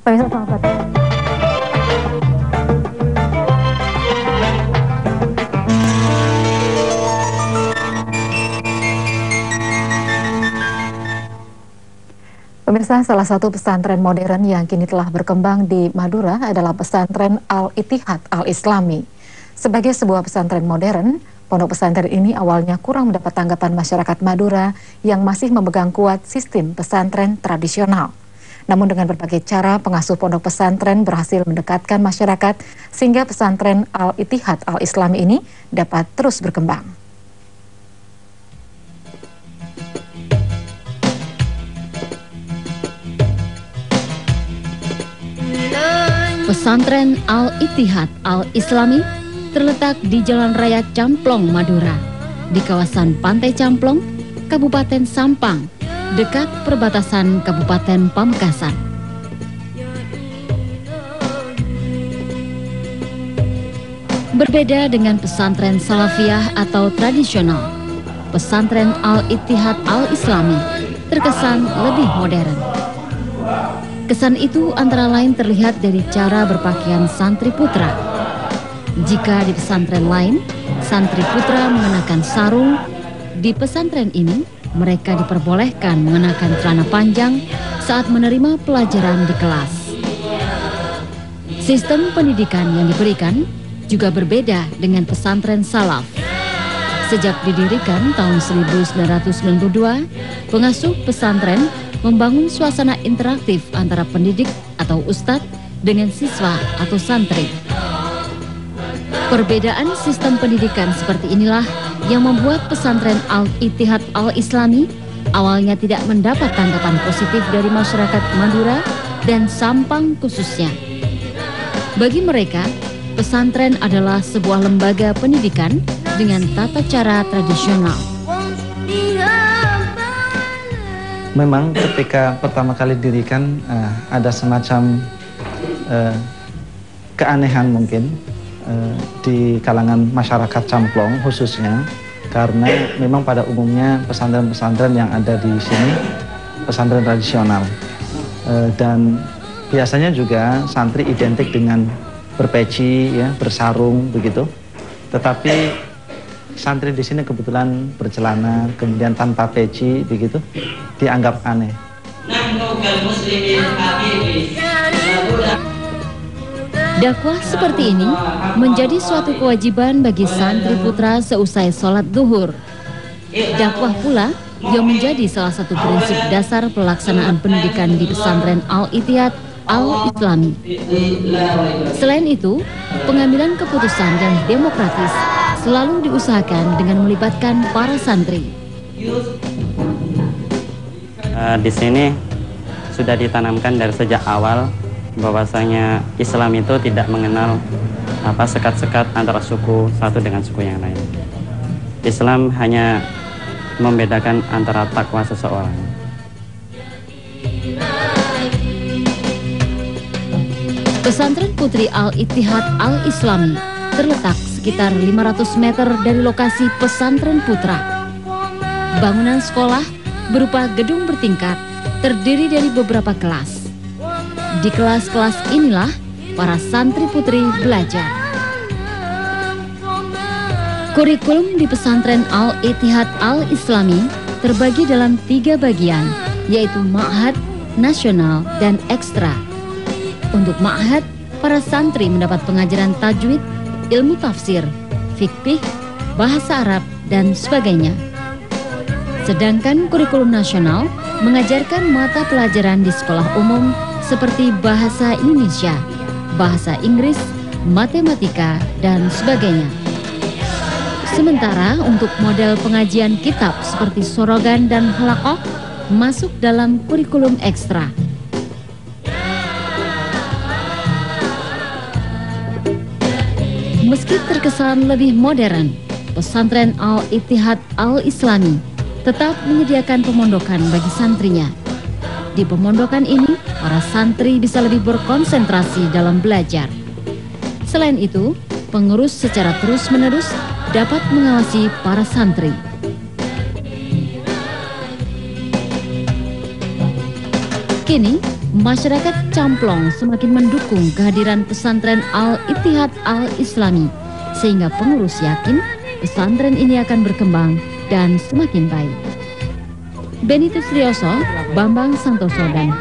Pemirsa sahabat. Pemirsa, salah satu pesantren modern yang kini telah berkembang di Madura adalah pesantren Al-Ittihad Al-Islami. Sebagai sebuah pesantren modern, pondok pesantren ini awalnya kurang mendapat tanggapan masyarakat Madura yang masih memegang kuat sistem pesantren tradisional. Namun dengan berbagai cara, pengasuh pondok pesantren berhasil mendekatkan masyarakat sehingga pesantren Al-Ittihad Al-Islami ini dapat terus berkembang. Pesantren Al-Ittihad Al-Islami terletak di Jalan Raya Camplong, Madura, di kawasan Pantai Camplong, Kabupaten Sampang, dekat perbatasan Kabupaten Pamekasan. Berbeda dengan pesantren Salafiyah atau tradisional, pesantren Al-Ittihad Al-Islami terkesan lebih modern. Kesan itu antara lain terlihat dari cara berpakaian santri putra. Jika di pesantren lain, santri putra mengenakan sarung, di pesantren ini mereka diperbolehkan mengenakan celana panjang saat menerima pelajaran di kelas. Sistem pendidikan yang diberikan juga berbeda dengan pesantren salaf. Sejak didirikan tahun 1992, pengasuh pesantren membangun suasana interaktif antara pendidik atau ustadz dengan siswa atau santri. Perbedaan sistem pendidikan seperti inilah yang membuat pesantren Al-Ittihad Al-Islami awalnya tidak mendapat tanggapan positif dari masyarakat Madura dan Sampang khususnya. Bagi mereka, pesantren adalah sebuah lembaga pendidikan dengan tata cara tradisional. Memang ketika pertama kali didirikan ada semacam keanehan mungkin di kalangan masyarakat Camplong khususnya, karena memang pada umumnya pesantren-pesantren yang ada di sini pesantren tradisional, dan biasanya juga santri identik dengan berpeci, ya, bersarung begitu. Tetapi santri di sini kebetulan bercelana, kemudian tanpa peci begitu, dianggap aneh. Dakwah seperti ini menjadi suatu kewajiban bagi santri putra seusai sholat zuhur. Dakwah pula yang menjadi salah satu prinsip dasar pelaksanaan pendidikan di pesantren Al-Ittihad Al-Islami. Selain itu, pengambilan keputusan yang demokratis selalu diusahakan dengan melibatkan para santri. Di sini sudah ditanamkan dari sejak awal bahwasanya Islam itu tidak mengenal sekat-sekat antara suku satu dengan suku yang lain. Islam hanya membedakan antara takwa seseorang. Pesantren Putri Al-Ittihad Al-Islami terletak sekitar 500 meter dari lokasi pesantren putra. Bangunan sekolah berupa gedung bertingkat terdiri dari beberapa kelas. Di kelas-kelas inilah para santri putri belajar. Kurikulum di pesantren Al-Ittihad Al-Islami terbagi dalam 3 bagian, yaitu ma'had, nasional, dan ekstra. Untuk ma'had, para santri mendapat pengajaran tajwid, ilmu tafsir, fikih, bahasa Arab, dan sebagainya. Sedangkan kurikulum nasional mengajarkan mata pelajaran di sekolah umum seperti bahasa Indonesia, bahasa Inggris, matematika, dan sebagainya. Sementara untuk model pengajian kitab seperti sorogan dan halaqah masuk dalam kurikulum ekstra. Meski terkesan lebih modern, pesantren Al-Ittihad Al-Islami tetap menyediakan pemondokan bagi santrinya. Di pemondokan ini, para santri bisa lebih berkonsentrasi dalam belajar. Selain itu, pengurus secara terus-menerus dapat mengawasi para santri. Kini, masyarakat Camplong semakin mendukung kehadiran pesantren Al-Ittihad Al-Islami, sehingga pengurus yakin pesantren ini akan berkembang dan semakin baik. Benny Tusrioso, Bambang Santoso, dan